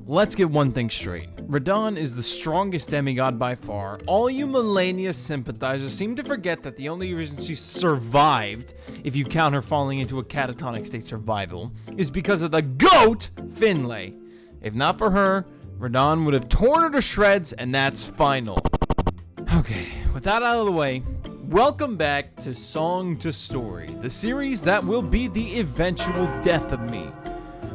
let's get one thing straight. Radahn is the strongest demigod by far. All you Malenia sympathizers seem to forget that the only reason she survived, if you count her falling into a catatonic state survival, is because of the GOAT, Finlay. If not for her, Radahn would have torn her to shreds, and that's final. Okay, with that out of the way, welcome back to Song to Story, the series that will be the eventual death of me.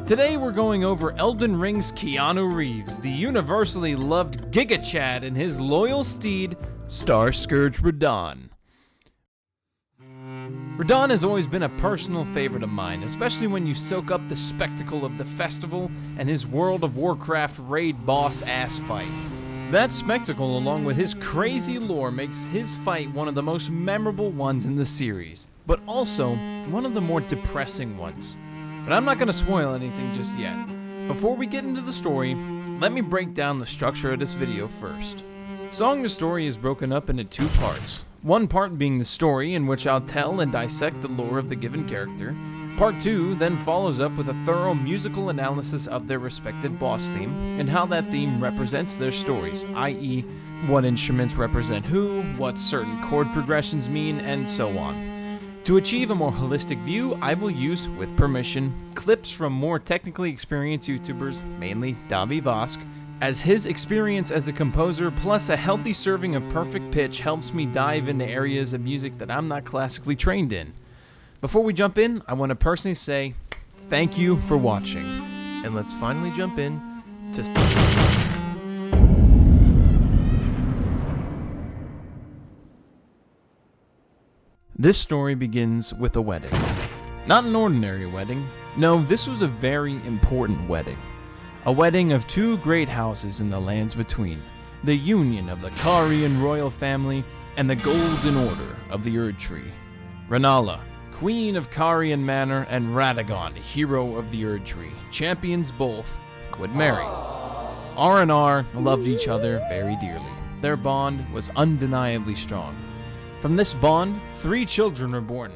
Today we're going over Elden Ring's Keanu Reeves, the universally loved Giga Chad, and his loyal steed, Starscourge Radahn. Radahn has always been a personal favorite of mine, especially when you soak up the spectacle of the festival and his World of Warcraft raid boss ass fight. That spectacle, along with his crazy lore, makes his fight one of the most memorable ones in the series, but also one of the more depressing ones. But I'm not going to spoil anything just yet. Before we get into the story, let me break down the structure of this video first. Song to Story is broken up into two parts. One part being the story, in which I'll tell and dissect the lore of the given character. Part 2 then follows up with a thorough musical analysis of their respective boss theme, and how that theme represents their stories, i.e. what instruments represent who, what certain chord progressions mean, and so on. To achieve a more holistic view, I will use, with permission, clips from more technically experienced YouTubers, mainly Davi Vosk, as his experience as a composer plus a healthy serving of perfect pitch helps me dive into areas of music that I'm not classically trained in. Before we jump in, I want to personally say thank you for watching, and let's finally jump in to... This story begins with a wedding. Not an ordinary wedding. No, this was a very important wedding. A wedding of two great houses in the lands between. The union of the Carian royal family and the Golden Order of the Erd Tree. Rennala, Queen of Carian Manor, and Radahn, hero of the Erd Tree, champions both, would marry. R&R loved each other very dearly. Their bond was undeniably strong. From this bond, 3 children were born.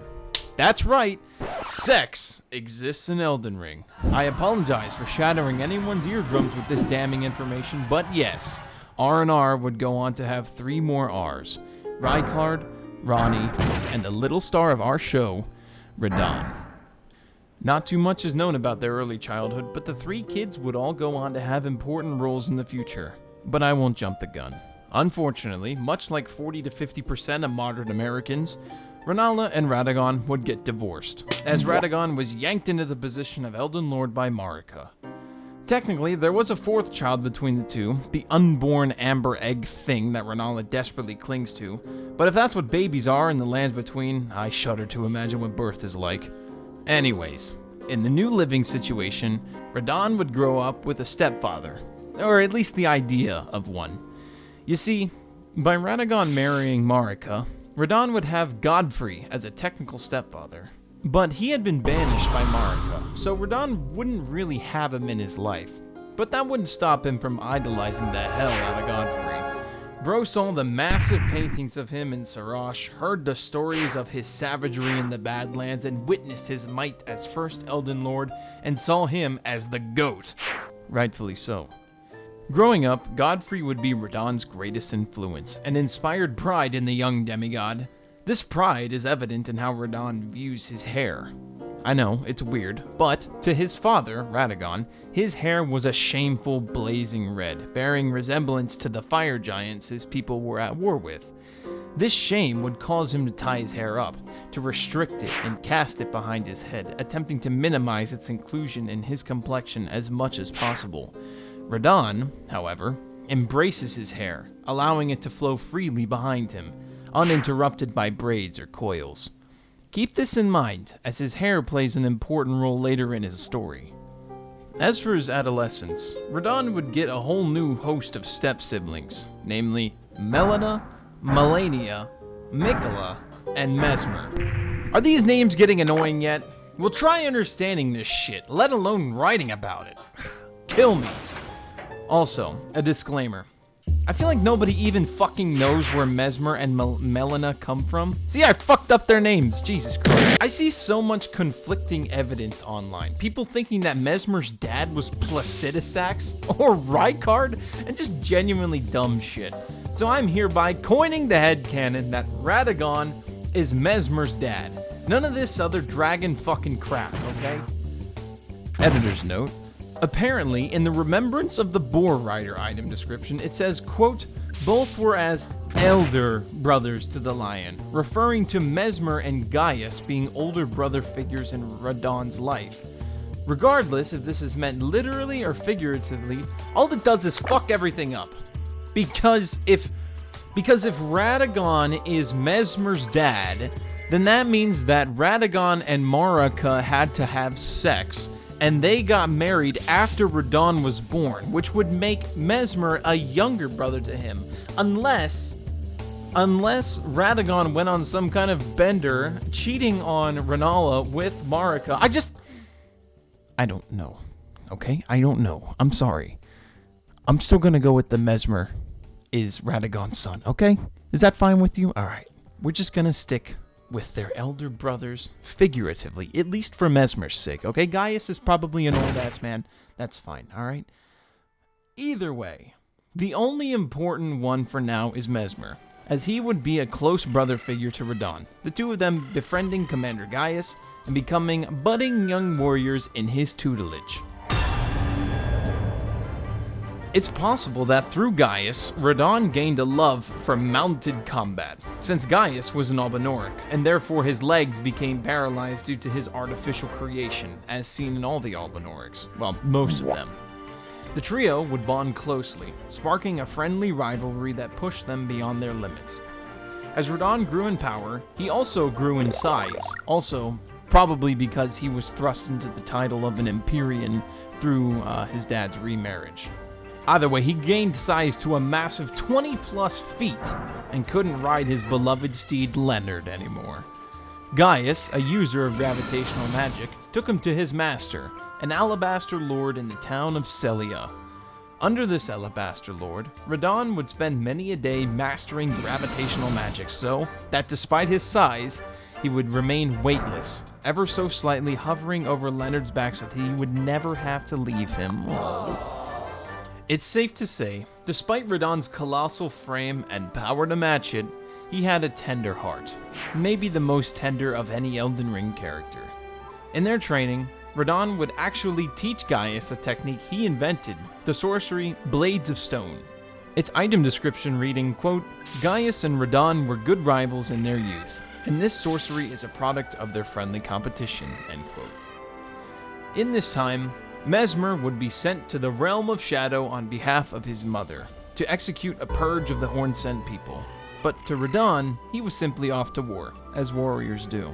That's right, sex exists in Elden Ring. I apologize for shattering anyone's eardrums with this damning information, but yes, R&R would go on to have 3 more R's. Rykard, Ronnie, and the little star of our show, Radahn. Not too much is known about their early childhood, but the 3 kids would all go on to have important roles in the future. But I won't jump the gun. Unfortunately, much like 40 to 50% of modern Americans, Rennala and Radahn would get divorced, as Radahn was yanked into the position of Elden Lord by Marika. Technically, there was a 4th child between the two, the unborn amber egg thing that Rennala desperately clings to, but if that's what babies are in the lands between, I shudder to imagine what birth is like. Anyways, in the new living situation, Radahn would grow up with a stepfather, or at least the idea of one. You see, by Radahn marrying Marika, Radahn would have Godfrey as a technical stepfather. But he had been banished by Marika, so Radahn wouldn't really have him in his life. But that wouldn't stop him from idolizing the hell out of Godfrey. Bro saw the massive paintings of him in Sarash, heard the stories of his savagery in the Badlands, and witnessed his might as first Elden Lord, and saw him as the GOAT. Rightfully so. Growing up, Godfrey would be Radahn's greatest influence, and inspired pride in the young demigod. This pride is evident in how Radahn views his hair. I know, it's weird, but to his father, Radahn, his hair was a shameful blazing red, bearing resemblance to the fire giants his people were at war with. This shame would cause him to tie his hair up, to restrict it and cast it behind his head, attempting to minimize its inclusion in his complexion as much as possible. Radahn, however, embraces his hair, allowing it to flow freely behind him, uninterrupted by braids or coils. Keep this in mind, as his hair plays an important role later in his story. As for his adolescence, Radahn would get a whole new host of step-siblings, namely Melina, Malenia, Mikola, and Mesmer. Are these names getting annoying yet? Well, try understanding this shit, let alone writing about it. Kill me. Also, a disclaimer. I feel like nobody even fucking knows where Mesmer and Melina come from. See, I fucked up their names. Jesus Christ. I see so much conflicting evidence online. People thinking that Mesmer's dad was Placidusax or Rykard, and just genuinely dumb shit. So I'm hereby coining the headcanon that Radahn is Mesmer's dad. None of this other dragon fucking crap, okay? Editor's note. Apparently, in the Remembrance of the Boar Rider item description, it says, quote, both were as elder brothers to the lion, referring to Mesmer and Gaius being older brother figures in Radahn's life. Regardless if this is meant literally or figuratively, all it does is fuck everything up. Because if Radahn is Mesmer's dad, then that means that Radahn and Marika had to have sex, and they got married after Radahn was born, which would make Mesmer a younger brother to him, unless Radahn went on some kind of bender, cheating on Rennala with Marika. I don't know, okay? I don't know. I'm sorry. I'm still gonna go with the Mesmer is Radagon's son, okay? Is that fine with you? All right. We're just gonna stick with their elder brothers, figuratively, at least for Mesmer's sake, okay? Gaius is probably an old-ass man. That's fine, all right? Either way, the only important one for now is Mesmer, as he would be a close brother figure to Radahn, the two of them befriending Commander Gaius and becoming budding young warriors in his tutelage. It's possible that through Gaius, Radahn gained a love for mounted combat, since Gaius was an Albinoric, and therefore his legs became paralyzed due to his artificial creation, as seen in all the Albinorics, well, most of them. The trio would bond closely, sparking a friendly rivalry that pushed them beyond their limits. As Radahn grew in power, he also grew in size, also probably because he was thrust into the title of an Empyrean through his dad's remarriage. Either way, he gained size to a massive 20 plus feet and couldn't ride his beloved steed Leonard anymore. Gaius, a user of gravitational magic, took him to his master, an alabaster lord in the town of Celia. Under this alabaster lord, Radahn would spend many a day mastering gravitational magic so that despite his size, he would remain weightless, ever so slightly hovering over Leonard's back so that he would never have to leave him. It's safe to say, despite Radahn's colossal frame and power to match it, he had a tender heart, maybe the most tender of any Elden Ring character. In their training, Radahn would actually teach Gaius a technique he invented, the sorcery Blades of Stone. Its item description reading, quote, Gaius and Radahn were good rivals in their youth, and this sorcery is a product of their friendly competition, end quote. In this time, Mesmer would be sent to the Realm of Shadow on behalf of his mother, to execute a purge of the Horn-Sent people. But to Radahn, he was simply off to war, as warriors do.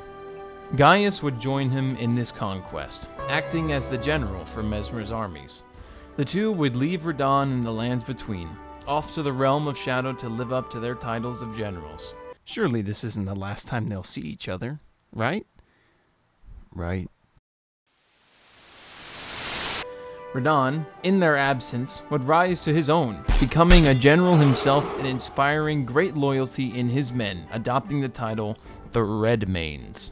Gaius would join him in this conquest, acting as the general for Mesmer's armies. The two would leave Radahn in the lands between, off to the Realm of Shadow to live up to their titles of generals. Surely this isn't the last time they'll see each other, right? Right. Radahn, in their absence, would rise to his own, becoming a general himself and inspiring great loyalty in his men, adopting the title the Redmanes.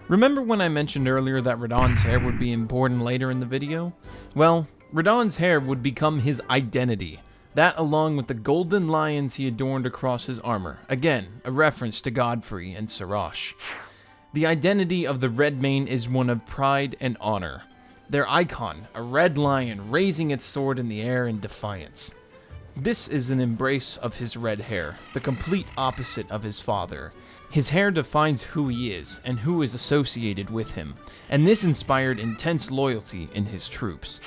Remember when I mentioned earlier that Radahn's hair would be important later in the video? Well, Radahn's hair would become his identity, that along with the golden lions he adorned across his armor, again, a reference to Godfrey and Sirach. The identity of the Redmane is one of pride and honor. Their icon, a red lion raising its sword in the air in defiance. This is an embrace of his red hair, the complete opposite of his father. His hair defines who he is and who is associated with him, and this inspired intense loyalty in his troops.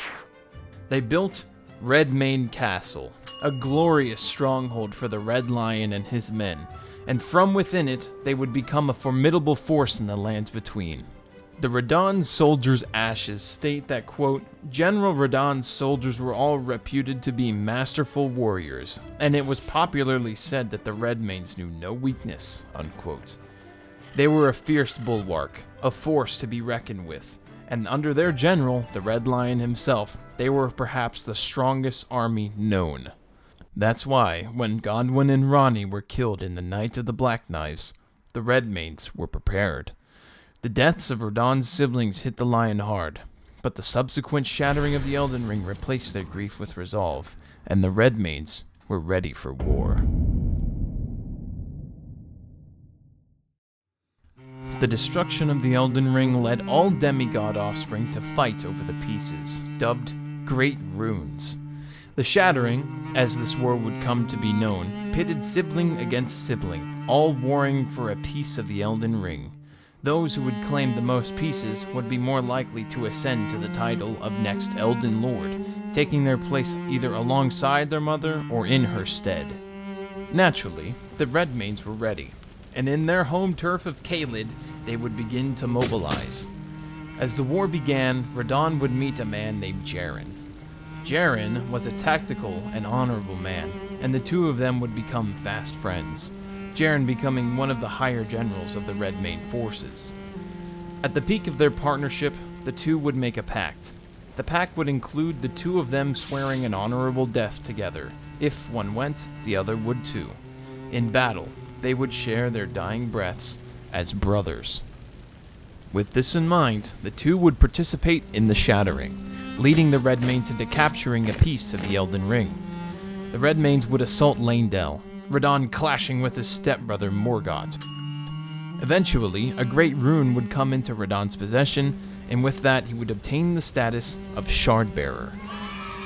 They built Redmane Castle, a glorious stronghold for the Red Lion and his men, and from within it, they would become a formidable force in the lands between. The Radahn soldiers' ashes state that, quote, General Radahn's soldiers were all reputed to be masterful warriors, and it was popularly said that the Redmanes knew no weakness, unquote. They were a fierce bulwark, a force to be reckoned with, and under their general, the Red Lion himself, they were perhaps the strongest army known. That's why, when Godwyn and Ranni were killed in the Night of the Black Knives, the Redmanes were prepared. The deaths of Radahn's siblings hit the lion hard, but the subsequent shattering of the Elden Ring replaced their grief with resolve, and the Redmanes were ready for war. The destruction of the Elden Ring led all demigod offspring to fight over the pieces, dubbed Great Runes. The shattering, as this war would come to be known, pitted sibling against sibling, all warring for a piece of the Elden Ring. Those who would claim the most pieces would be more likely to ascend to the title of next Elden Lord, taking their place either alongside their mother or in her stead. Naturally, the Redmanes were ready, and in their home turf of Caelid, they would begin to mobilize. As the war began, Radahn would meet a man named Jaren. Jaren was a tactical and honorable man, and the two of them would become fast friends, Jaren becoming one of the higher generals of the Redmane forces. At the peak of their partnership, the two would make a pact. The pact would include the two of them swearing an honorable death together. If one went, the other would too. In battle, they would share their dying breaths as brothers. With this in mind, the two would participate in the shattering, leading the Redmanes into capturing a piece of the Elden Ring. The Redmanes would assault Leyndell, Radahn clashing with his stepbrother Morgott. Eventually, a great rune would come into Radahn's possession, and with that he would obtain the status of Shardbearer.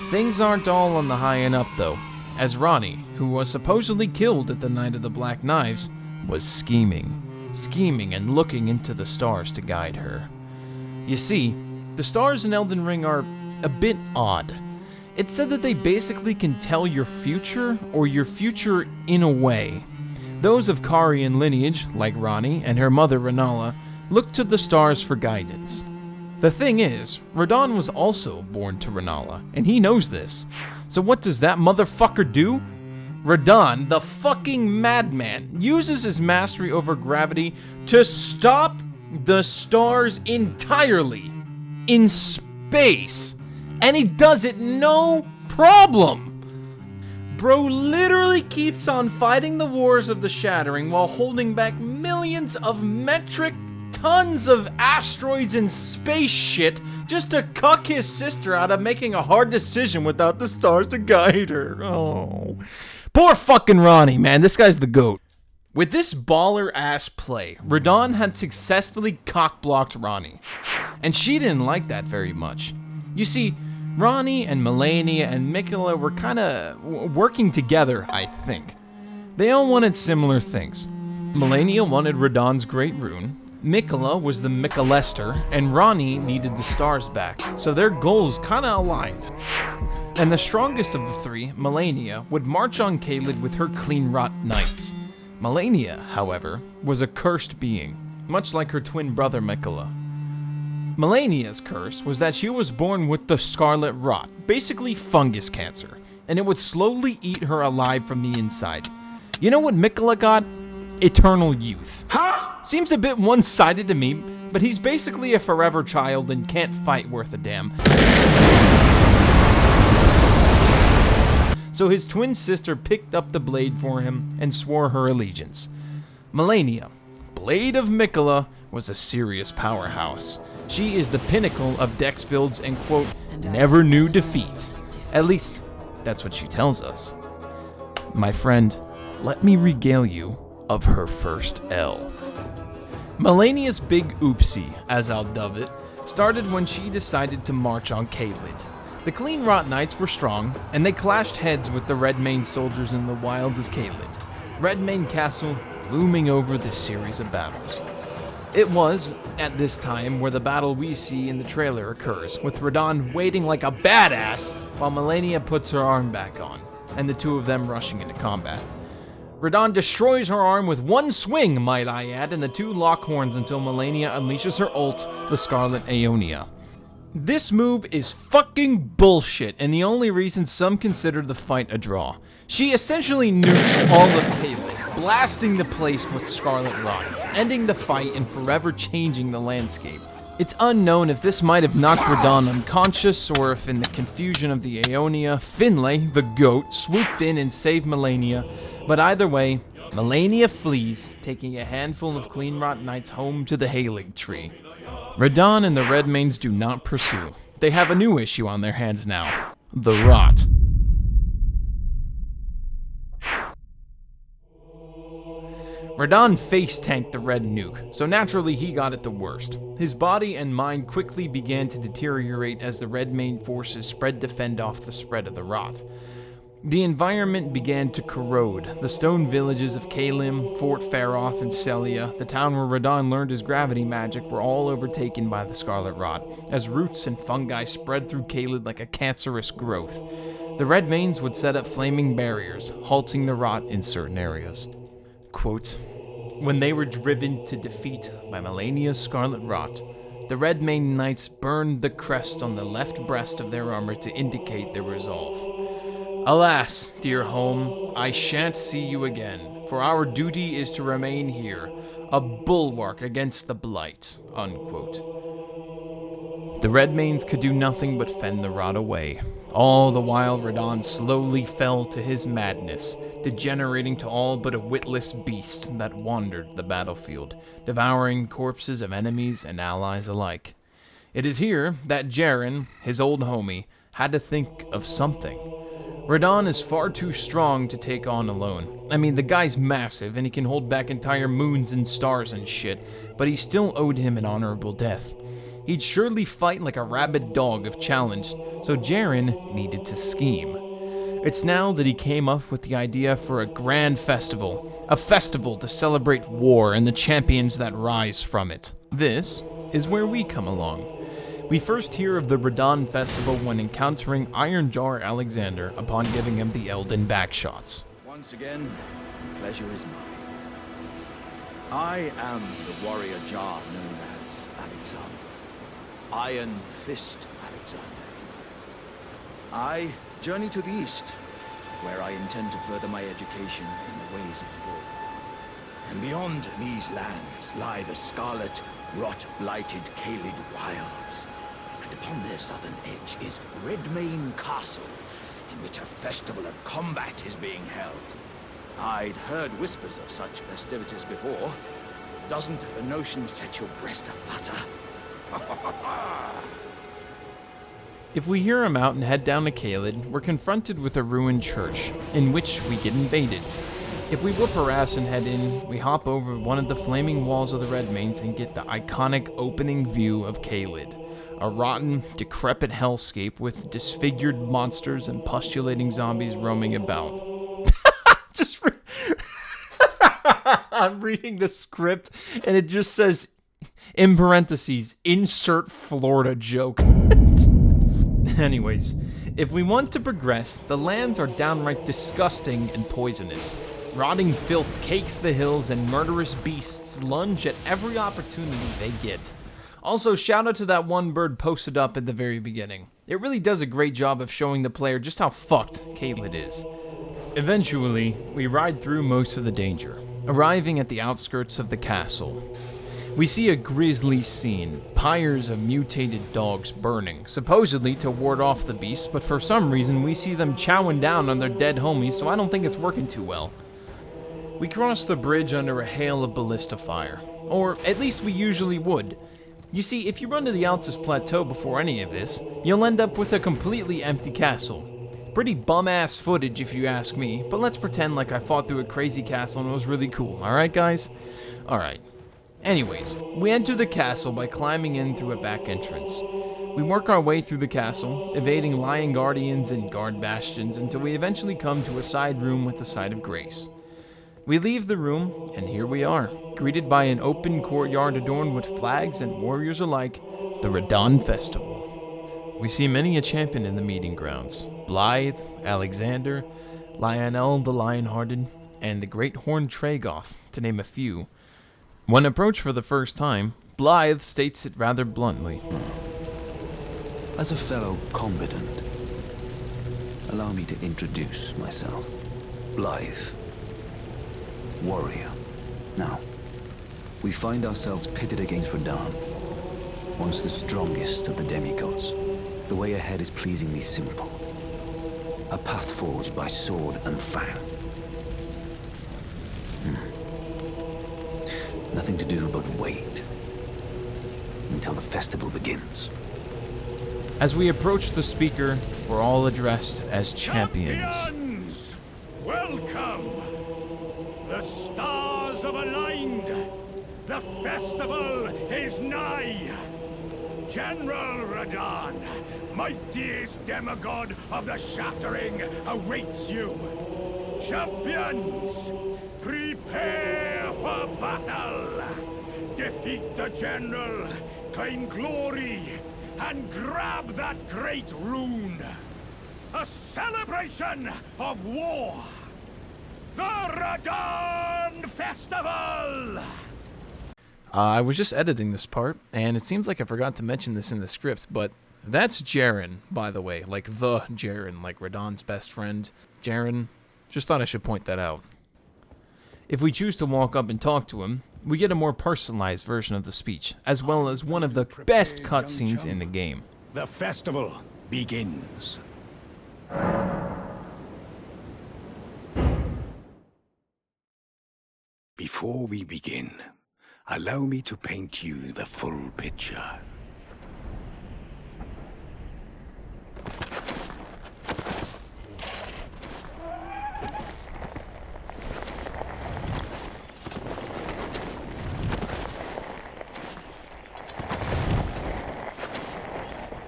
Things aren't all on the high and up though, as Ranni, who was supposedly killed at the Night of the Black Knives, was scheming and looking into the stars to guide her. You see, the stars in Elden Ring are a bit odd. It's said that they basically can tell your future, or your future in a way. Those of Carian lineage, like Ranni and her mother Rennala, look to the stars for guidance. The thing is, Radahn was also born to Rennala, and he knows this. So what does that motherfucker do? Radahn, the fucking madman, uses his mastery over gravity to stop the stars entirely in space, and he does it no problem. Bro literally keeps on fighting the wars of the shattering while holding back millions of metric tons of asteroids and space shit just to cuck his sister out of making a hard decision without the stars to guide her. Oh, poor fucking Ranni, man. This guy's the GOAT. With this baller-ass play, Radahn had successfully cock-blocked Ranni, and she didn't like that very much. You see, Ranni and Malenia and Miquella were kinda working together, I think. They all wanted similar things. Malenia wanted Radahn's Great Rune, Miquella was the Miquellester, and Ranni needed the stars back, so their goals kinda aligned. And the strongest of the three, Malenia, would march on Caelid with her Cleanrot Knights. Malenia, however, was a cursed being, much like her twin brother Miquella. Malenia's curse was that she was born with the Scarlet Rot, basically fungus cancer, and it would slowly eat her alive from the inside. You know what Miquella got? Eternal youth. Huh? Seems a bit one-sided to me, but he's basically a forever child and can't fight worth a damn. So his twin sister picked up the blade for him and swore her allegiance. Malenia, Blade of Miquella, was a serious powerhouse. She is the pinnacle of dex builds and, quote, never knew defeat. At least, that's what she tells us. My friend, let me regale you of her first L. Malenia's big oopsie, as I'll dub it, started when she decided to march on Caelid. The Cleanrot Knights were strong, and they clashed heads with the Redmane soldiers in the wilds of Caelid, Redmane Castle looming over this series of battles. It was, at this time, where the battle we see in the trailer occurs, with Radahn waiting like a badass while Malenia puts her arm back on, and the two of them rushing into combat. Radahn destroys her arm with one swing, might I add, and the two lock horns until Malenia unleashes her ult, the Scarlet Aeonia. This move is fucking bullshit, and the only reason some consider the fight a draw. She essentially nukes all of Caelid, blasting the place with Scarlet Rot, ending the fight and forever changing the landscape. It's unknown if this might have knocked Radahn unconscious, or if in the confusion of the Aeonia, Finlay, the goat, swooped in and saved Melania, but either way, Melania flees, taking a handful of clean-rot knights home to the Halig tree. Radahn and the Redmanes do not pursue. They have a new issue on their hands now: the rot. Radahn face-tanked the red nuke, so naturally he got it the worst. His body and mind quickly began to deteriorate as the Redmane forces spread to fend off the spread of the rot. The environment began to corrode. The stone villages of Kalim, Fort Faroth, and Celia, the town where Radahn learned his gravity magic, were all overtaken by the scarlet rot, as roots and fungi spread through Caelid like a cancerous growth. The Redmanes would set up flaming barriers, halting the rot in certain areas. Quote, "When they were driven to defeat by Melania's scarlet rot, the Redmane knights burned the crest on the left breast of their armor to indicate their resolve. Alas, dear home, I shan't see you again, for our duty is to remain here, a bulwark against the blight." Unquote. The Redmanes could do nothing but fend the rot away. All the while, Radahn slowly fell to his madness, degenerating to all but a witless beast that wandered the battlefield, devouring corpses of enemies and allies alike. It is here that Jaren, his old homie, had to think of something. Radahn is far too strong to take on alone. I mean, the guy's massive and he can hold back entire moons and stars and shit, but he still owed him an honorable death. He'd surely fight like a rabid dog if challenged, so Jaren needed to scheme. It's now that he came up with the idea for a grand festival, a festival to celebrate war and the champions that rise from it. This is where we come along. We first hear of the Radahn festival when encountering Iron Jar Alexander upon giving him the Elden backshots. Once again, pleasure is mine. I am the warrior Jar known as Alexander. Iron Fist Alexander, in fact. I journey to the east, where I intend to further my education in the ways of war. And beyond these lands lie the scarlet, rot-blighted Caelid wilds. And upon their southern edge is Redmane Castle, in which a festival of combat is being held. I'd heard whispers of such festivities before. Doesn't the notion set your breast aflutter? If we hear him out and head down to Caelid, we're confronted with a ruined church, in which we get invaded. If we whoop our ass and head in, we hop over one of the flaming walls of the Redmanes and get the iconic opening view of Caelid, a rotten, decrepit hellscape with disfigured monsters and postulating zombies roaming about. I'm reading the script, and it just says, in parentheses, insert Florida joke. Anyways, if we want to progress, the lands are downright disgusting and poisonous. Rotting filth cakes the hills, and murderous beasts lunge at every opportunity they get. Also, shout out to that one bird posted up at the very beginning. It really does a great job of showing the player just how fucked Caelid is. Eventually, we ride through most of the danger, arriving at the outskirts of the castle. We see a grisly scene, pyres of mutated dogs burning, supposedly to ward off the beasts, but for some reason we see them chowing down on their dead homies, so I don't think it's working too well. We cross the bridge under a hail of ballista fire, or at least we usually would. You see, if you run to the Altus Plateau before any of this, you'll end up with a completely empty castle. Pretty bum-ass footage if you ask me, but let's pretend like I fought through a crazy castle and it was really cool, alright guys? Alright. Anyways, we enter the castle by climbing in through a back entrance. We work our way through the castle, evading lion guardians and guard bastions until we eventually come to a side room with the Site of Grace. We leave the room, and here we are, greeted by an open courtyard adorned with flags and warriors alike, the Radahn Festival. We see many a champion in the meeting grounds: Blythe, Alexander, Lionel the Lionhearted, and the Great Horned Tragoth, to name a few. When approached for the first time, Blythe states it rather bluntly. As a fellow combatant, allow me to introduce myself. Blythe. Warrior. Now, we find ourselves pitted against Radahn. Once the strongest of the demigods, the way ahead is pleasingly simple. A path forged by sword and fang. Nothing to do but wait until the festival begins. As we approach the speaker, we're all addressed as champions. Champions! Welcome! The stars have aligned. The festival is nigh. General Radahn, mightiest demigod of the Shattering, awaits you. Champions, prepare for battle. Defeat the general, claim glory, and grab that great rune. A celebration of war. The Radahn Festival! I was just editing this part, and it seems like I forgot to mention this in the script, but that's Jaren, by the way. Like the Jaren, like Radahn's best friend. Jaren, just thought I should point that out. If we choose to walk up and talk to him, we get a more personalized version of the speech, as well as one of the best cutscenes in the game. The festival begins. Before we begin, allow me to paint you the full picture.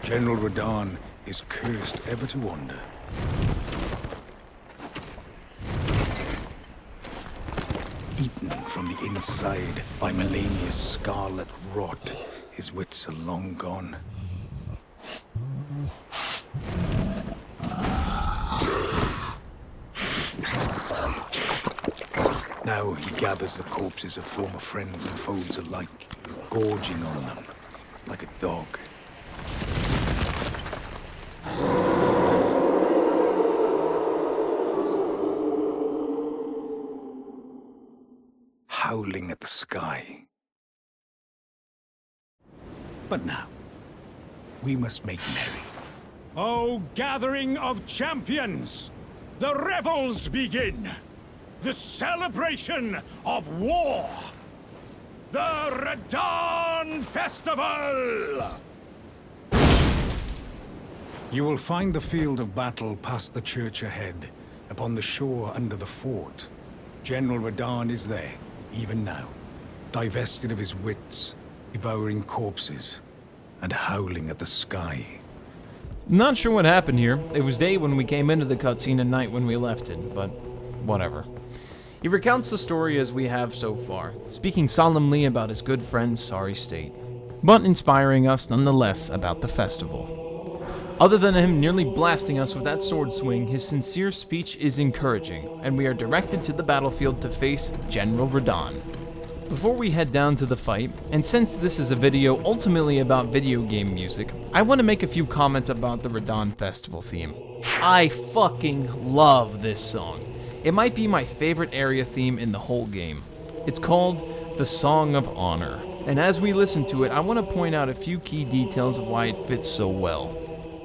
General Radahn is cursed ever to wander. Eaten from the inside by Melania's scarlet rot, his wits are long gone. Now he gathers the corpses of former friends and foes alike, gorging on them like a dog. Howling at the sky. But now, we must make merry. O gathering of champions! The revels begin! The celebration of war! The Radahn Festival! You will find the field of battle past the church ahead, upon the shore under the fort. General Radahn is there, even now, divested of his wits, devouring corpses, and howling at the sky. Not sure what happened here. It was day when we came into the cutscene and night when we left it, but whatever. He recounts the story as we have so far, speaking solemnly about his good friend's sorry state, but inspiring us nonetheless about the festival. Other than him nearly blasting us with that sword swing, his sincere speech is encouraging, and we are directed to the battlefield to face General Radahn. Before we head down to the fight, and since this is a video ultimately about video game music, I want to make a few comments about the Radahn Festival theme. I fucking love this song. It might be my favorite area theme in the whole game. It's called The Song of Honor, and as we listen to it, I want to point out a few key details of why it fits so well.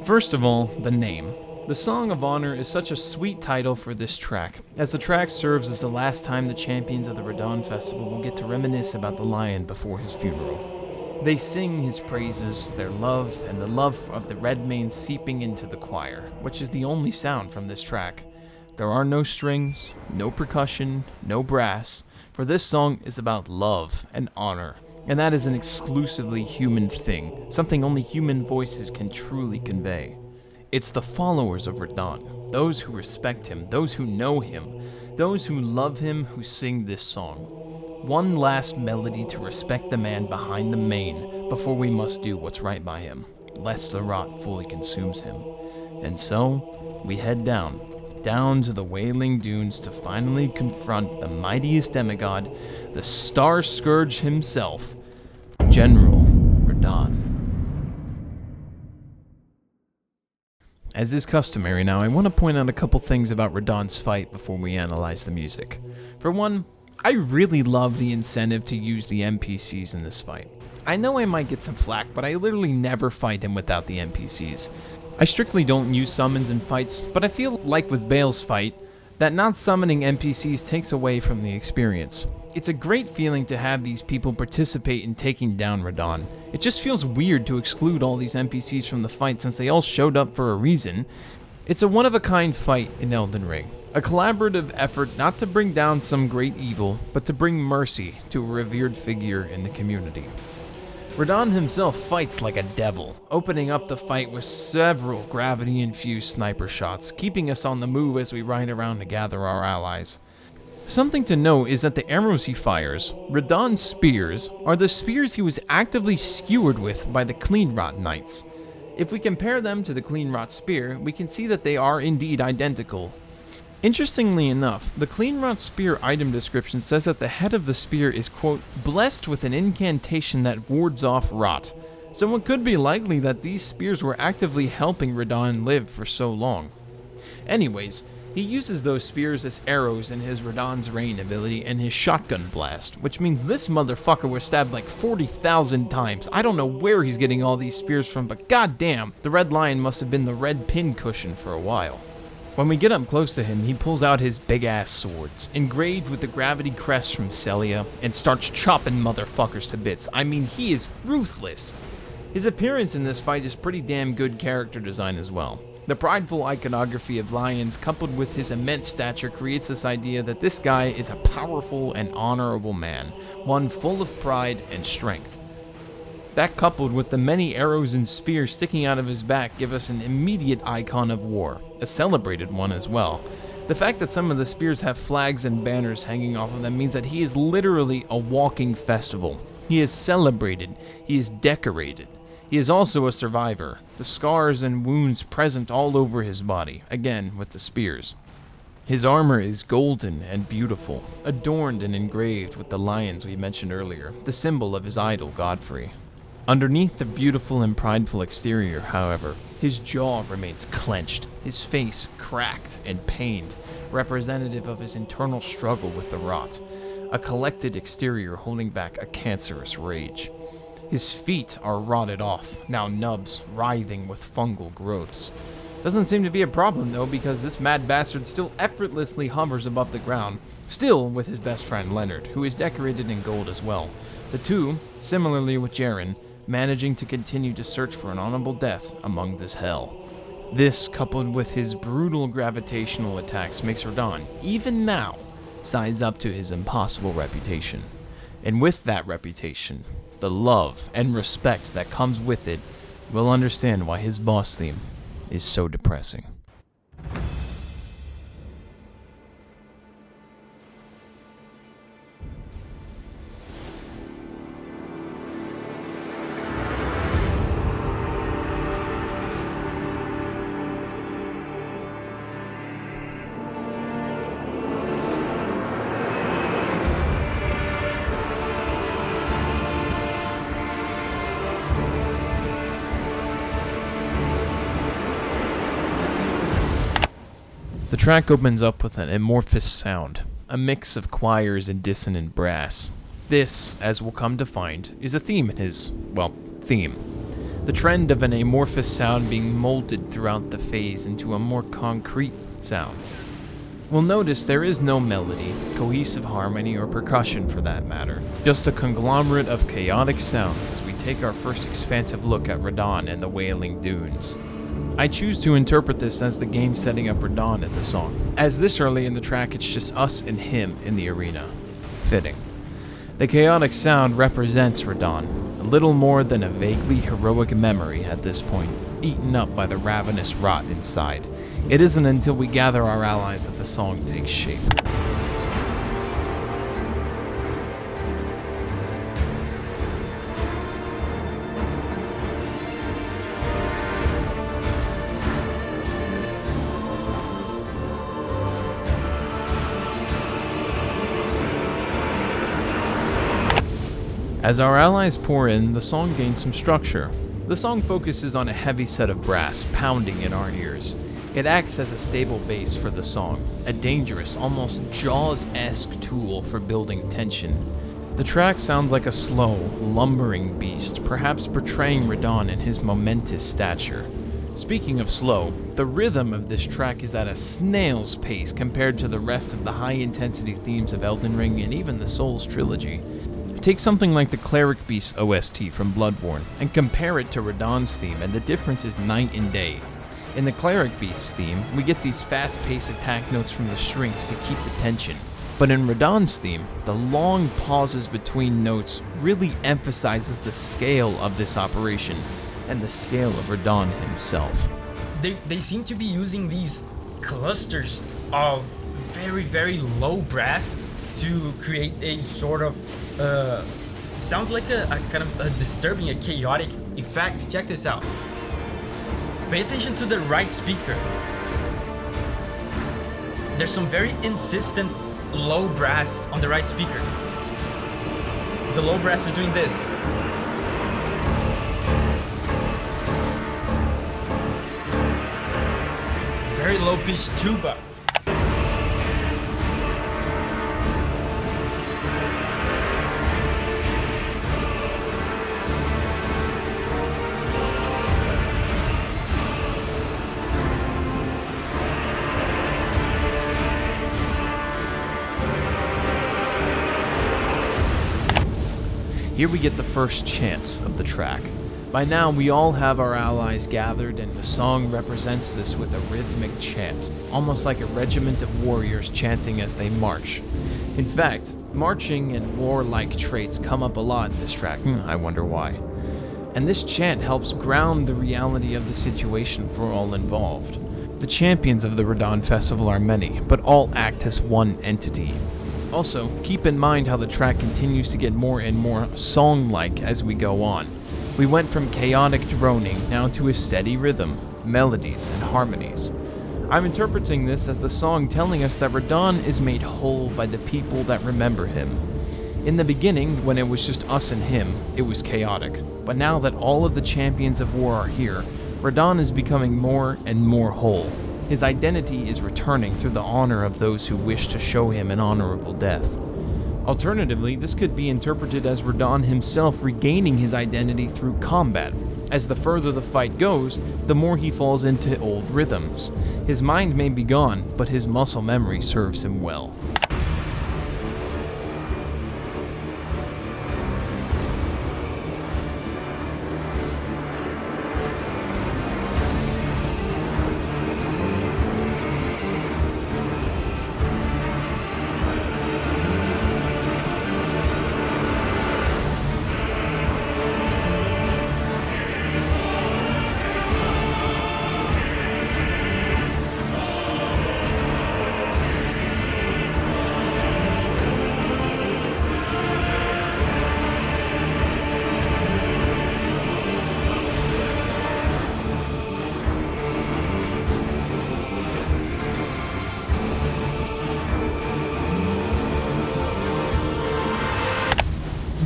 First of all, the name. The Song of Honor is such a sweet title for this track, as the track serves as the last time the champions of the Radahn Festival will get to reminisce about the lion before his funeral. They sing his praises, their love, and the love of the Redmane seeping into the choir, which is the only sound from this track. There are no strings, no percussion, no brass, for this song is about love and honor. And that is an exclusively human thing, something only human voices can truly convey. It's the followers of Radahn, those who respect him, those who know him, those who love him who sing this song. One last melody to respect the man behind the mane before we must do what's right by him, lest the rot fully consumes him. And so, we head down to the Wailing Dunes to finally confront the mightiest demigod, the Starscourge himself, General Radahn. As is customary now, I want to point out a couple things about Radahn's fight before we analyze the music. For one, I really love the incentive to use the NPCs in this fight. I know I might get some flack, but I literally never fight him without the NPCs. I strictly don't use summons in fights, but I feel like with Bale's fight, that not summoning NPCs takes away from the experience. It's a great feeling to have these people participate in taking down Radahn. It just feels weird to exclude all these NPCs from the fight since they all showed up for a reason. It's a one-of-a-kind fight in Elden Ring. A collaborative effort not to bring down some great evil, but to bring mercy to a revered figure in the community. Radahn himself fights like a devil, opening up the fight with several gravity-infused sniper shots, keeping us on the move as we ride around to gather our allies. Something to note is that the arrows he fires, Radahn's spears, are the spears he was actively skewered with by the Cleanrot Knights. If we compare them to the Cleanrot spear, we can see that they are indeed identical. Interestingly enough, the Cleanrot spear item description says that the head of the spear is, quote, blessed with an incantation that wards off rot. So it could be likely that these spears were actively helping Radahn live for so long. Anyways, he uses those spears as arrows in his Radahn's Rain ability and his shotgun blast, which means this motherfucker was stabbed like 40,000 times. I don't know where he's getting all these spears from, but goddamn, the Red Lion must have been the red pin cushion for a while. When we get up close to him, he pulls out his big-ass swords, engraved with the gravity crest from Celia, and starts chopping motherfuckers to bits. I mean, he is ruthless. His appearance in this fight is pretty damn good character design as well. The prideful iconography of lions, coupled with his immense stature, creates this idea that this guy is a powerful and honorable man, one full of pride and strength. That, coupled with the many arrows and spears sticking out of his back, give us an immediate icon of war, a celebrated one as well. The fact that some of the spears have flags and banners hanging off of them means that he is literally a walking festival. He is celebrated, he is decorated. He is also a survivor, the scars and wounds present all over his body, again with the spears. His armor is golden and beautiful, adorned and engraved with the lions we mentioned earlier, the symbol of his idol Godfrey. Underneath the beautiful and prideful exterior, however, his jaw remains clenched, his face cracked and pained, representative of his internal struggle with the rot, a collected exterior holding back a cancerous rage. His feet are rotted off, now nubs, writhing with fungal growths. Doesn't seem to be a problem though, because this mad bastard still effortlessly hovers above the ground, still with his best friend Leonard, who is decorated in gold as well. The two, similarly with Jaren, managing to continue to search for an honorable death among this hell. This, coupled with his brutal gravitational attacks, makes Radahn, even now, size up to his impossible reputation. And with that reputation, the love and respect that comes with it, we'll understand why his boss theme is so depressing. The track opens up with an amorphous sound, a mix of choirs and dissonant brass. This, as we'll come to find, is a theme in his, theme. The trend of an amorphous sound being molded throughout the phase into a more concrete sound. We'll notice there is no melody, cohesive harmony, or percussion for that matter, just a conglomerate of chaotic sounds as we take our first expansive look at Radahn and the Wailing Dunes. I choose to interpret this as the game setting up Radahn in the song, as this early in the track it's just us and him in the arena. Fitting. The chaotic sound represents Radahn, a little more than a vaguely heroic memory at this point, eaten up by the ravenous rot inside. It isn't until we gather our allies that the song takes shape. As our allies pour in, the song gains some structure. The song focuses on a heavy set of brass pounding in our ears. It acts as a stable base for the song, a dangerous, almost Jaws-esque tool for building tension. The track sounds like a slow, lumbering beast, perhaps portraying Radahn in his momentous stature. Speaking of slow, the rhythm of this track is at a snail's pace compared to the rest of the high-intensity themes of Elden Ring and even the Souls trilogy. Take something like the Cleric Beast OST from Bloodborne and compare it to Radahn's theme, and the difference is night and day. In the Cleric Beast's theme, we get these fast-paced attack notes from the strings to keep the tension. But in Radahn's theme, the long pauses between notes really emphasizes the scale of this operation and the scale of Radahn himself. They seem to be using these clusters of very, very low brass to create a sort of sounds like a kind of a disturbing, a chaotic effect. Check this out. Pay attention to the right speaker. There's some very insistent low brass on the right speaker. The low brass is doing this. Very low pitched tuba. Here we get the first chants of the track. By now, we all have our allies gathered, and the song represents this with a rhythmic chant, almost like a regiment of warriors chanting as they march. In fact, marching and warlike traits come up a lot in this track. I wonder why. And this chant helps ground the reality of the situation for all involved. The champions of the Radahn Festival are many, but all act as one entity. Also, keep in mind how the track continues to get more and more song-like as we go on. We went from chaotic droning now to a steady rhythm, melodies, and harmonies. I'm interpreting this as the song telling us that Radahn is made whole by the people that remember him. In the beginning, when it was just us and him, it was chaotic. But now that all of the champions of war are here, Radahn is becoming more and more whole. His identity is returning through the honor of those who wish to show him an honorable death. Alternatively, this could be interpreted as Radahn himself regaining his identity through combat. As the further the fight goes, the more he falls into old rhythms. His mind may be gone, but his muscle memory serves him well.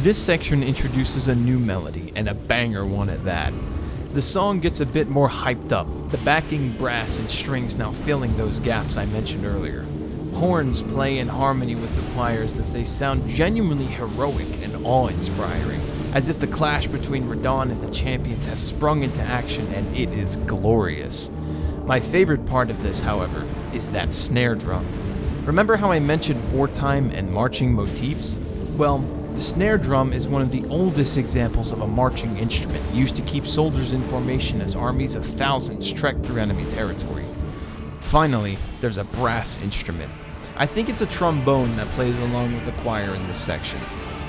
This section introduces a new melody, and a banger one at that. The song gets a bit more hyped up, the backing brass and strings now filling those gaps I mentioned earlier. Horns play in harmony with the choirs as they sound genuinely heroic and awe-inspiring, as if the clash between Radahn and the champions has sprung into action, and it is glorious. My favorite part of this, however, is that snare drum. Remember how I mentioned wartime and marching motifs? Well, the snare drum is one of the oldest examples of a marching instrument used to keep soldiers in formation as armies of thousands trekked through enemy territory. Finally, there's a brass instrument. I think it's a trombone that plays along with the choir in this section.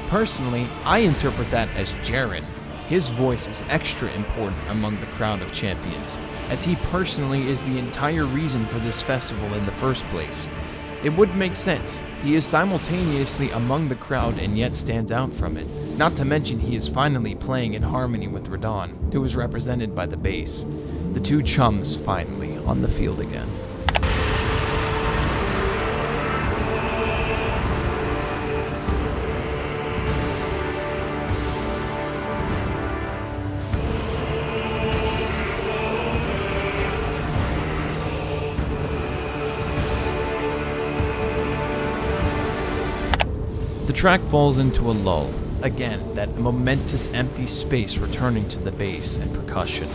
Personally, I interpret that as Jaren. His voice is extra important among the crowd of champions, as he personally is the entire reason for this festival in the first place. It would make sense. He is simultaneously among the crowd and yet stands out from it. Not to mention he is finally playing in harmony with Radahn, who is represented by the bass. The two chums finally on the field again. The track falls into a lull. Again, that momentous empty space returning to the bass and percussion.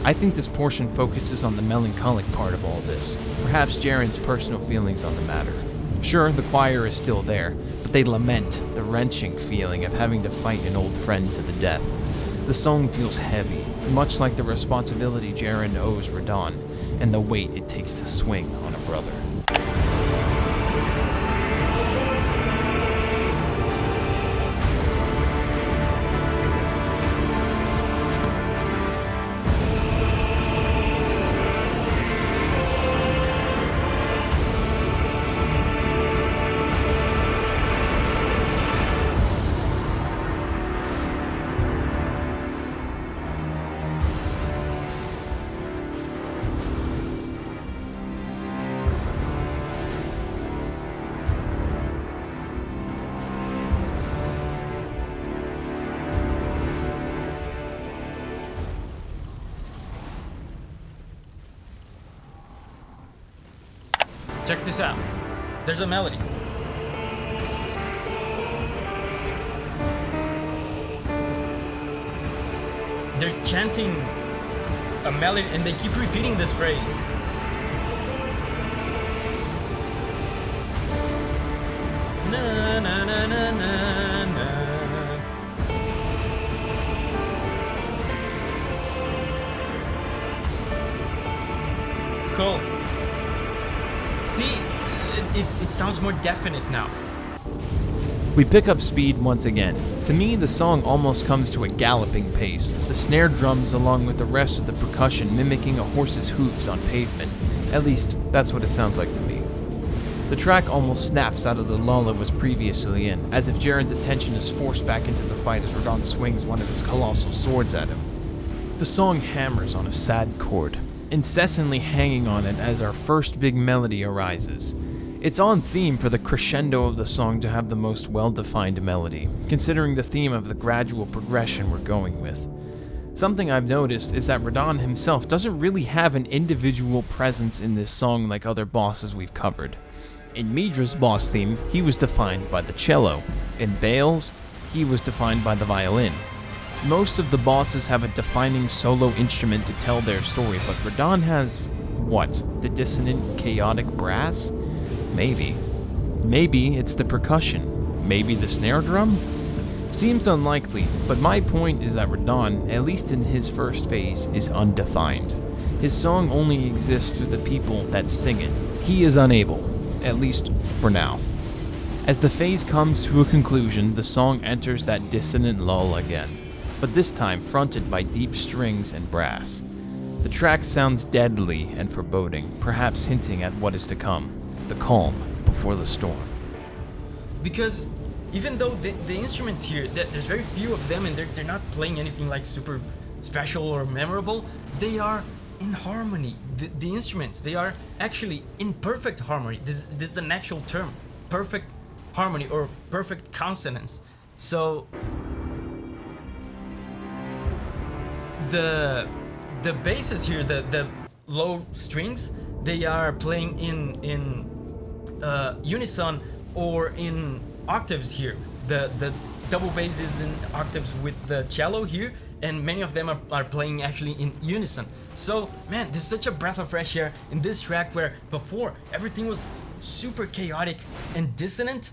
I think this portion focuses on the melancholic part of all this, perhaps Jaren's personal feelings on the matter. Sure, the choir is still there, but they lament the wrenching feeling of having to fight an old friend to the death. The song feels heavy, much like the responsibility Jaren owes Radahn, and the weight it takes to swing on a brother. Check this out. There's a melody. They're chanting a melody and they keep repeating this phrase. Na na na na na na. Cool. See, it sounds more definite now. We pick up speed once again. To me, the song almost comes to a galloping pace, the snare drums along with the rest of the percussion mimicking a horse's hooves on pavement. At least, that's what it sounds like to me. The track almost snaps out of the lull it was previously in, as if Jaren's attention is forced back into the fight as Radahn swings one of his colossal swords at him. The song hammers on a sad chord, incessantly hanging on it as our first big melody arises. It's on theme for the crescendo of the song to have the most well-defined melody, considering the theme of the gradual progression we're going with. Something I've noticed is that Radahn himself doesn't really have an individual presence in this song like other bosses we've covered. In Midra's boss theme, he was defined by the cello. In Bale's, he was defined by the violin. Most of the bosses have a defining solo instrument to tell their story, but Radahn has, what, the dissonant, chaotic brass? Maybe. Maybe it's the percussion. Maybe the snare drum? Seems unlikely, but my point is that Radahn, at least in his first phase, is undefined. His song only exists through the people that sing it. He is unable, at least for now. As the phase comes to a conclusion, the song enters that dissonant lull again, but this time fronted by deep strings and brass. The track sounds deadly and foreboding, perhaps hinting at what is to come. The calm before the storm. Because even though the instruments here, there's very few of them and they're not playing anything like super special or memorable, they are in harmony. The instruments, they are actually in perfect harmony. This is an actual term. Perfect harmony or perfect consonance. So the basses here, the low strings, they are playing in unison or in octaves here. The double bass is in octaves with the cello here, and many of them are playing actually in unison. So man, this is such a breath of fresh air in this track where before everything was super chaotic and dissonant.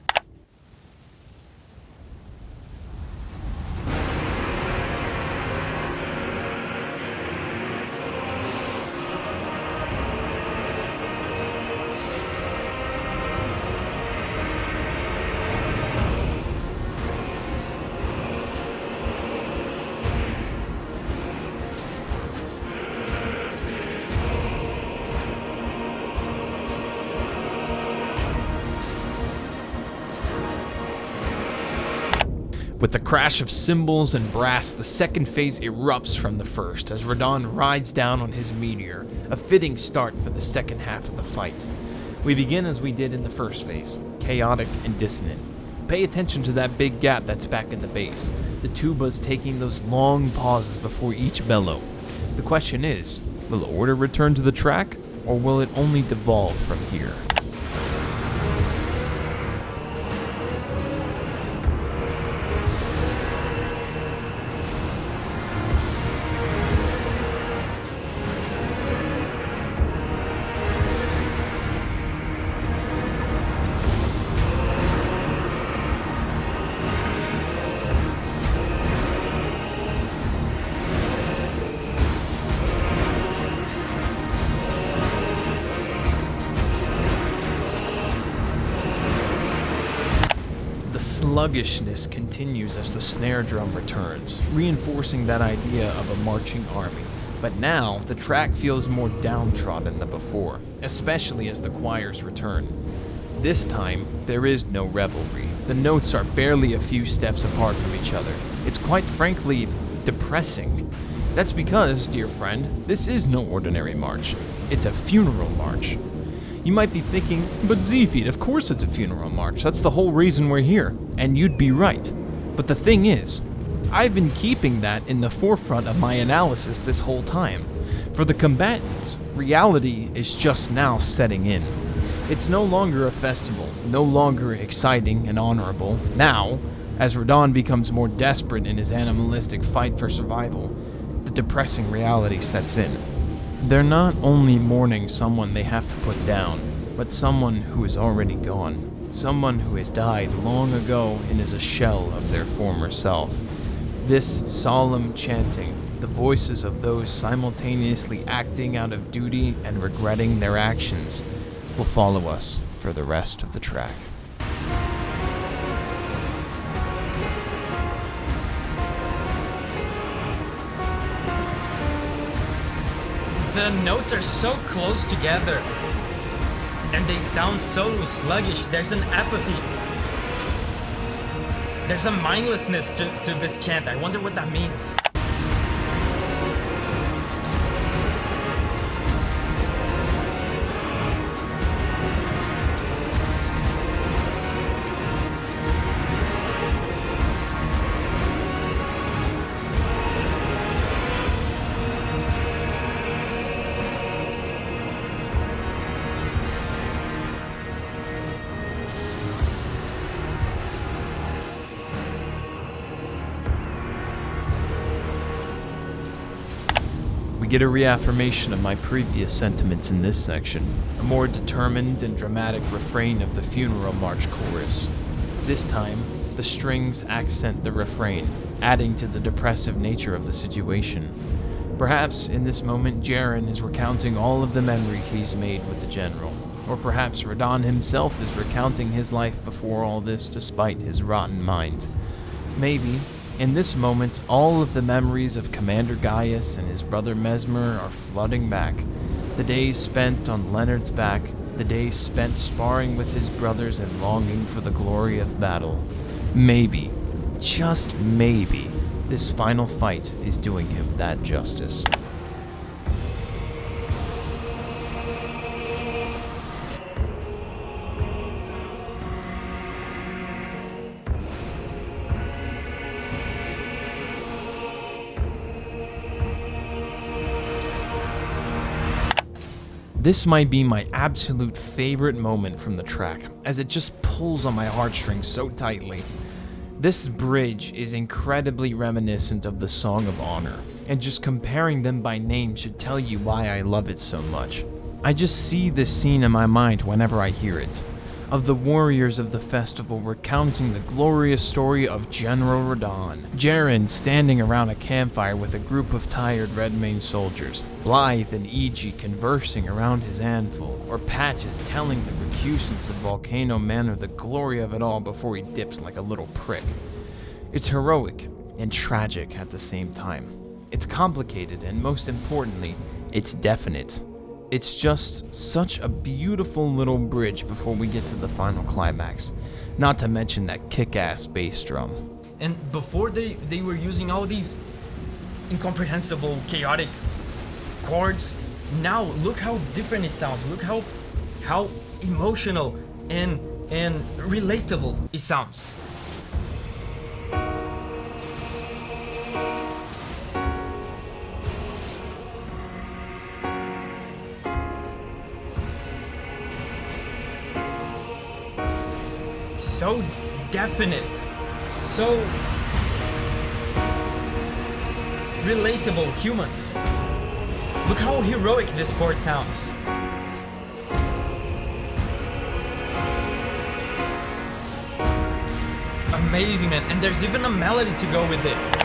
With the crash of cymbals and brass, the second phase erupts from the first as Radahn rides down on his meteor, a fitting start for the second half of the fight. We begin as we did in the first phase, chaotic and dissonant. Pay attention to that big gap that's back in the bass, the tubas taking those long pauses before each bellow. The question is, will order return to the track, or will it only devolve from here? sluggishness continues as the snare drum returns, reinforcing that idea of a marching army. But now, the track feels more downtrodden than before, especially as the choirs return. This time, there is no revelry. The notes are barely a few steps apart from each other. It's quite frankly depressing. That's because, dear friend, this is no ordinary march. It's a funeral march. You might be thinking, but Zephyr, of course it's a funeral march. That's the whole reason we're here. And you'd be right. But the thing is, I've been keeping that in the forefront of my analysis this whole time. For the combatants, reality is just now setting in. It's no longer a festival, no longer exciting and honorable. Now, as Radahn becomes more desperate in his animalistic fight for survival, the depressing reality sets in. They're not only mourning someone they have to put down, but someone who is already gone. Someone who has died long ago and is a shell of their former self. This solemn chanting, the voices of those simultaneously acting out of duty and regretting their actions, will follow us for the rest of the track. The notes are so close together, and they sound so sluggish. There's an apathy. There's a mindlessness to this chant. I wonder what that means. We get a reaffirmation of my previous sentiments in this section, a more determined and dramatic refrain of the funeral march chorus. This time, the strings accent the refrain, adding to the depressive nature of the situation. Perhaps in this moment Jaren is recounting all of the memory he's made with the general, or perhaps Radahn himself is recounting his life before all this despite his rotten mind. Maybe, in this moment, all of the memories of Commander Gaius and his brother Mesmer are flooding back. The days spent on Leonard's back, the days spent sparring with his brothers and longing for the glory of battle. Maybe, just maybe, this final fight is doing him that justice. This might be my absolute favorite moment from the track, as it just pulls on my heartstrings so tightly. This bridge is incredibly reminiscent of the Song of Honor, and just comparing them by name should tell you why I love it so much. I just see this scene in my mind whenever I hear it, of the warriors of the festival recounting the glorious story of General Radahn. Jaren standing around a campfire with a group of tired Redmane soldiers, Blythe and Iji conversing around his anvil, or Patches telling the recusants of Volcano Manor the glory of it all before he dips like a little prick. It's heroic and tragic at the same time. It's complicated and most importantly, it's definite. It's just such a beautiful little bridge before we get to the final climax, not to mention that kick-ass bass drum. And before they were using all these incomprehensible, chaotic chords, now look how different it sounds. Look how emotional and relatable it sounds. So definite, so relatable, human. Look how heroic this chord sounds. Amazing, man, and there's even a melody to go with it.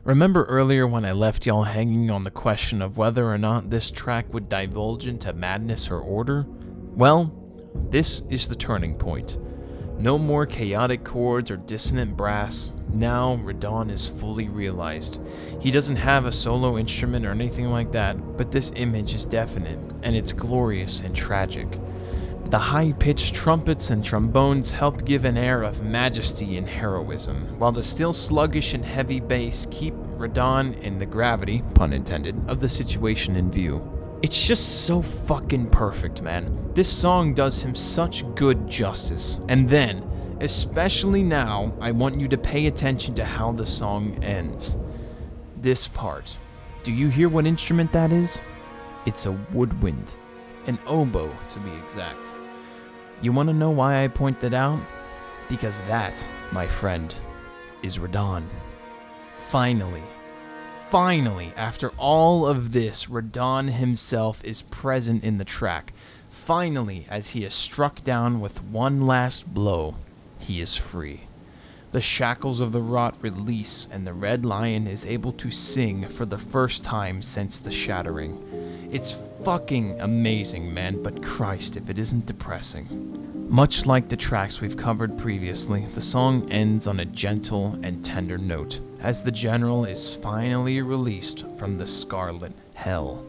Remember earlier when I left y'all hanging on the question of whether or not this track would divulge into madness or order? Well, this is the turning point. No more chaotic chords or dissonant brass. Now, Radahn is fully realized. He doesn't have a solo instrument or anything like that, but this image is definite, and it's glorious and tragic. The high-pitched trumpets and trombones help give an air of majesty and heroism, while the still sluggish and heavy bass keep Radahn in the gravity, pun intended, of the situation in view. It's just so fucking perfect, man. This song does him such good justice. And then, especially now, I want you to pay attention to how the song ends. This part. Do you hear what instrument that is? It's a woodwind. An oboe, to be exact. You want to know why I point that out? Because that, my friend, is Radahn. Finally, after all of this, Radahn himself is present in the track. Finally, as he is struck down with one last blow, he is free. The shackles of the rot release, and the Red Lion is able to sing for the first time since the shattering. It's fucking amazing, man, but Christ, if it isn't depressing. Much like the tracks we've covered previously, the song ends on a gentle and tender note, as the general is finally released from the Scarlet Hell,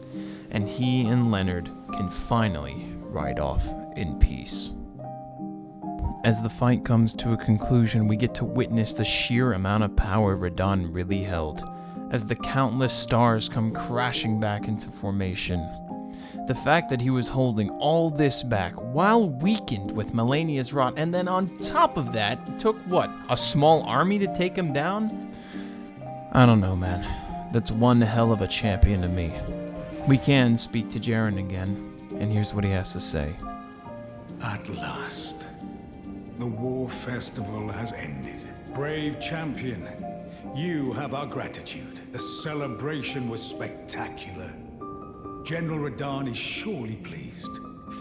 and he and Leonard can finally ride off in peace. As the fight comes to a conclusion, we get to witness the sheer amount of power Radahn really held, as the countless stars come crashing back into formation. The fact that he was holding all this back while weakened with Melania's rot, and then on top of that, it took what, a small army to take him down? I don't know, man. That's one hell of a champion to me. We can speak to Jaren again, and here's what he has to say. At last, the war festival has ended. Brave champion, you have our gratitude. The celebration was spectacular. General Radahn is surely pleased.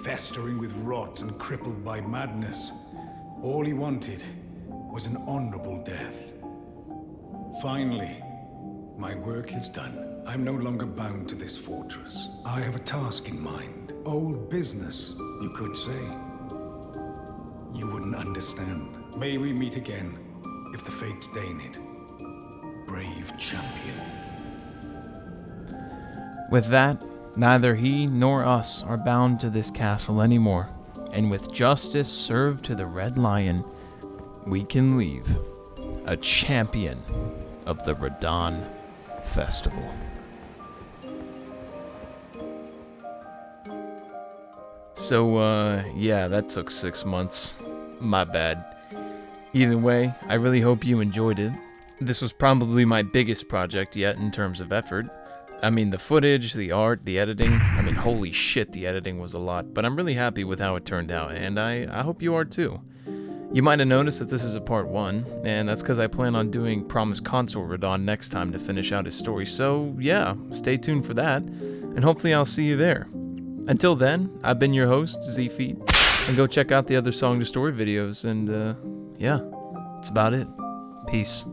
Festering with rot and crippled by madness, all he wanted was an honorable death. Finally, my work is done. I'm no longer bound to this fortress. I have a task in mind. Old business, you could say. You wouldn't understand. May we meet again, if the fates deign it. Brave champion. With that, neither he nor us are bound to this castle anymore, and with justice served to the Red Lion, we can leave a champion of the Radahn Festival. So, yeah, that took 6 months. My bad. Either way, I really hope you enjoyed it. This was probably my biggest project yet in terms of effort. I mean, the footage, the art, the editing, I mean, holy shit, the editing was a lot, but I'm really happy with how it turned out, and I hope you are too. You might have noticed that this is a part 1, and that's because I plan on doing Promised Consort Radahn next time to finish out his story, so yeah, stay tuned for that, and hopefully I'll see you there. Until then, I've been your host, Z-Feet, and go check out the other Song to Story videos, and yeah, that's about it. Peace.